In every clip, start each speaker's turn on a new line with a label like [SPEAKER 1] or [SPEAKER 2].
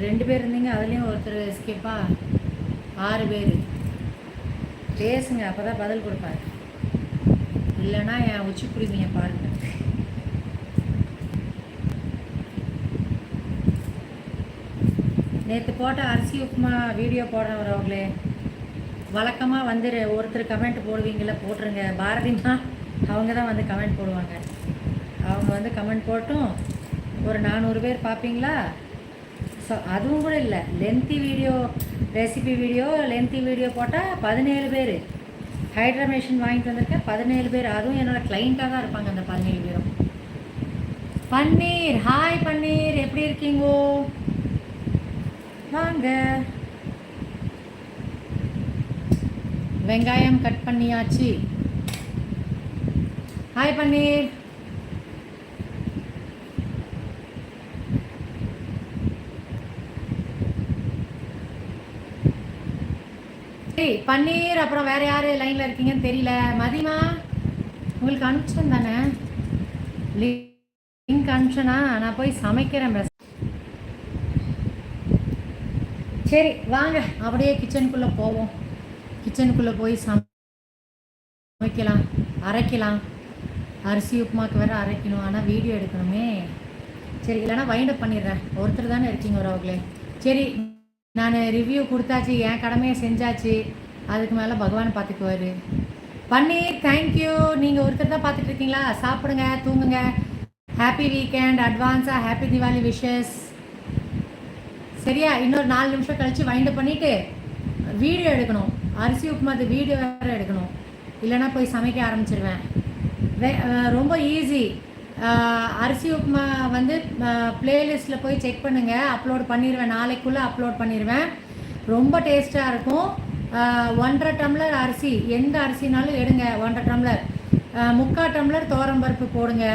[SPEAKER 1] 2 பேர் இருந்தீங்க, அதுலேயும் ஒருத்தர் எஸ்கேப்பா. 6 பேர். பேசுங்க, அப்போ தான் பதில் கொடுப்பாரு. இல்லைன்னா என் உச்சி குடிமையை பாருங்க. நேற்று போட்ட அரிசி உப்புமா வீடியோ போடுறவர்களே, வழக்கமாக வந்து ஒருத்தர் கமெண்ட் போடுவீங்கள, போட்டுருங்க. பாரதிமா அவங்க தான் வந்து கமெண்ட் போடுவாங்க. அவங்க வந்து கமெண்ட் போட்டும் ஒரு 400 பேர் பார்ப்பீங்களா? ஸோ அதுவும் கூட இல்லை, lengthy video, recipe video, lengthy video போட்டால் 17 பேர். ஹைட்ரா மிஷின் வாங்கிட்டு வந்திருக்கேன், 17 பேர். அதுவும் என்னோடய கிளைண்ட்டாக தான் இருப்பாங்க அந்த 17 பேரும். பன்னீர், ஹாய் பன்னீர், எப்படி இருக்கீங்கோ? வாங்க. வெங்காயம் கட் பண்ணியாச்சு. ஹாய் பன்னீர். பன்னீர், அப்புறம் வேறு யார் லைனில் இருக்கீங்கன்னு தெரியல. மதிமா, உங்களுக்கு அனுப்பிச்சேன் தானே லிங்க்? அனுப்பிச்சேனா? நான் போய் சமைக்கிறேன். சரி வாங்க, அப்படியே கிச்சனுக்குள்ளே போவோம். கிச்சனுக்குள்ளே போய் சமைக்கலாம், அரைக்கலாம். அரிசி உப்புமாக்கு வேறு அரைக்கணும், ஆனால் வீடியோ எடுக்கணுமே. சரி, இல்லைனா வைண்டப் பண்ணிடுறேன். ஒருத்தர் தானே இருக்கீங்க உறவுகளே. சரி, நான் ரிவ்யூ கொடுத்தாச்சு, என் கடமையை செஞ்சாச்சு. அதுக்கு மேலே பகவான் பார்த்துக்குவார். பன்னீர், தேங்க்யூ. நீங்கள் ஒருத்தர் தான் பார்த்துட்டு இருக்கீங்களா? சாப்பிடுங்க, தூங்குங்க. ஹாப்பி வீக்கெண்ட், அட்வான்ஸாக ஹாப்பி தீபாவளி விஷஸ். சரியா? இன்னொரு 4 நிமிஷம் கழித்து வைண்ட் பண்ணிவிட்டு வீடியோ எடுக்கணும். அரிசி உப்புமாது வீடியோ வேறு எடுக்கணும், இல்லைனா போய் சமைக்க ஆரம்பிச்சிருவேன். ரொம்ப ஈஸி. அரிசி உப்புமா வந்து ப்ளேலிஸ்ட்டில் போய் செக் பண்ணுங்கள், அப்லோட் பண்ணிடுவேன். நாளைக்குள்ளே அப்லோட் பண்ணிடுவேன். ரொம்ப டேஸ்ட்டாக இருக்கும். 1.5 டம்ளர் அரிசி, எந்த அரிசினாலும் எடுங்க. 1.5 டம்ளர், 3/4 டம்ளர் துவரம்பருப்பு போடுங்க.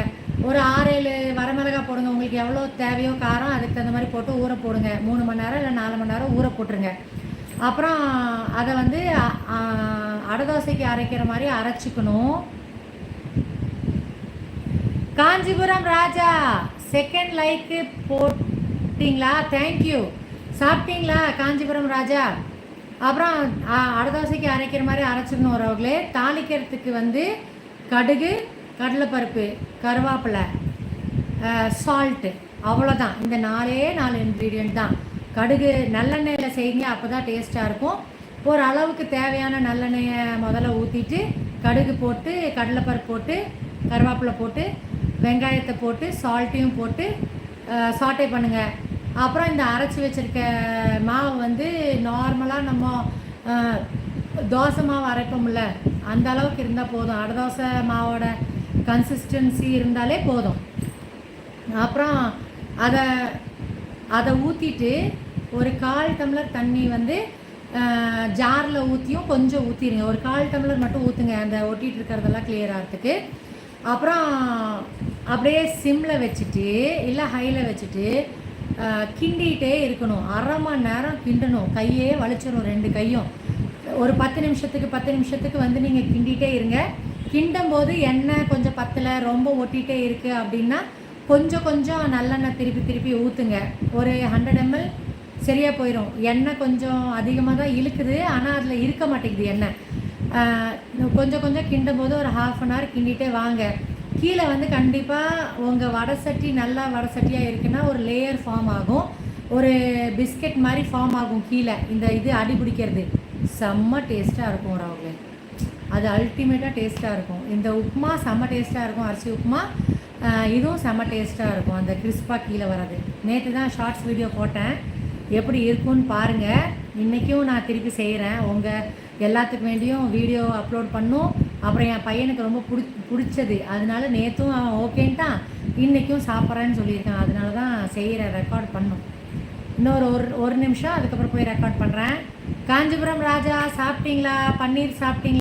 [SPEAKER 1] ஒரு 6-7 வரமிளகாய் போடுங்க. உங்களுக்கு எவ்வளோ தேவையோ காரம், அதுக்கு தகுந்த மாதிரி போட்டு ஊற போடுங்க. 3 மணி நேரம் இல்லை 4 மணி நேரம் ஊற போட்டுருங்க. அப்புறம் அதை வந்து அடை தோசைக்கு அரைக்கிற மாதிரி அரைச்சிக்கணும். காஞ்சிபுரம் ராஜா, செகண்ட் லைக்கு போட்டிங்களா? தேங்க்யூ. சாப்பிட்டீங்களா காஞ்சிபுரம் ராஜா? அப்புறம் அடை தோசைக்கு அரைக்கிற மாதிரி அரைச்சிக்கணும் உறவுகளே. தாளிக்கிறதுக்கு வந்து கடுகு, கடலைப்பருப்பு, கருவேப்பிலை, சால்ட்டு, அவ்வளோதான். இந்த 4 இன்க்ரீடியண்ட் தான். கடுகு நல்லெண்ணெயில் செய்யுங்க, அப்போ தான் டேஸ்ட்டாக இருக்கும். ஒரு அளவுக்கு தேவையான நல்லெண்ணெயை முதல்ல ஊற்றிட்டு கடுகு போட்டு, கடலைப்பருப்பு போட்டு, கருவேப்பிலை போட்டு, வெங்காயத்தை போட்டு, சால்ட்டையும் போட்டு சாட்டே பண்ணுங்கள். அப்புறம் இந்த அரைச்சி வச்சுருக்க மாவு வந்து நார்மலாக நம்ம தோசை மாவு அரைப்போம்ல, அந்த அளவுக்கு இருந்தால் போதும். அடை தோசை மாவோட கன்சிஸ்டன்சி இருந்தாலே போதும். அப்புறம் அதை ஊற்றிட்டு ஒரு 1/4 டம்ளர் தண்ணி வந்து ஜாரில் ஊற்றியும் கொஞ்சம் ஊற்றிடுங்க. ஒரு 1/4 டம்ளர் மட்டும் ஊற்றுங்க, அந்த ஒட்டிகிட்டு இருக்கிறதெல்லாம் கிளியர் ஆகிறதுக்கு. அப்புறம் அப்படியே சிம்மில் வச்சுட்டு இல்லை ஹையில் வச்சுட்டு கிண்டிகிட்டே இருக்கணும். 1/2 மணி நேரம் கிண்டணும். கையே வலிச்சிடும், 2 கையும். ஒரு 10 நிமிஷத்துக்கு வந்து நீங்கள் கிண்டிகிட்டே இருங்க. கிண்டும் போது எண்ணெய் கொஞ்சம் பத்தலை, ரொம்ப ஒட்டிகிட்டே இருக்குது அப்படின்னா கொஞ்சம் நல்லெண்ணெய் திருப்பி ஊற்றுங்க. ஒரு 100 ml சரியாக போயிடும். எண்ணெய் கொஞ்சம் அதிகமாக தான் இழுக்குது, ஆனால் அதில் இருக்க மாட்டேங்குது எண்ணெய். கொஞ்சம் கிண்டும் போது ஒரு 1/2 அன் ஹவர் கிண்டிகிட்டே வாங்க. கீழே வந்து கண்டிப்பாக உங்கள் வடை சட்டி நல்லா வடை சட்டியாக இருக்குன்னா ஒரு லேயர் ஃபார்ம் ஆகும், ஒரு பிஸ்கெட் மாதிரி ஃபார்ம் ஆகும் கீழே. இந்த இது அடி பிடிக்கிறது செம்ம டேஸ்ட்டாக இருக்கும் உறவுகளே. அது அல்டிமேட்டாக டேஸ்ட்டாக இருக்கும். இந்த உப்புமா செம்ம டேஸ்ட்டாக இருக்கும், அரிசி உப்புமா. இதுவும் செம்ம டேஸ்ட்டாக இருக்கும், அந்த கிறிஸ்பாக கீழே வராது. நேற்று தான் ஷார்ட்ஸ் வீடியோ போட்டேன், எப்படி இருக்குன்னு பாருங்கள். இன்றைக்கும் நான் திருப்பி செய்கிறேன். உங்கள் எல்லாத்துக்கு வேண்டியும் வீடியோ அப்லோட் பண்ணும். அப்புறம் என் பையனுக்கு ரொம்ப பிடிச்சது, அதனால நேற்றும் அவன் ஓகேன்ட்டான், இன்றைக்கும் சாப்பிட்றேன்னு சொல்லியிருக்கான். அதனால தான் செய்கிறேன், ரெக்கார்ட் பண்ணும். இன்னொரு ஒரு நிமிஷம், அதுக்கப்புறம் போய் ரெக்கார்ட் பண்ணுறேன். காஞ்சிபுரம் ராஜா, சாப்பிட்டீங்களா? பன்னீர் சாப்பிட்டீங்களா?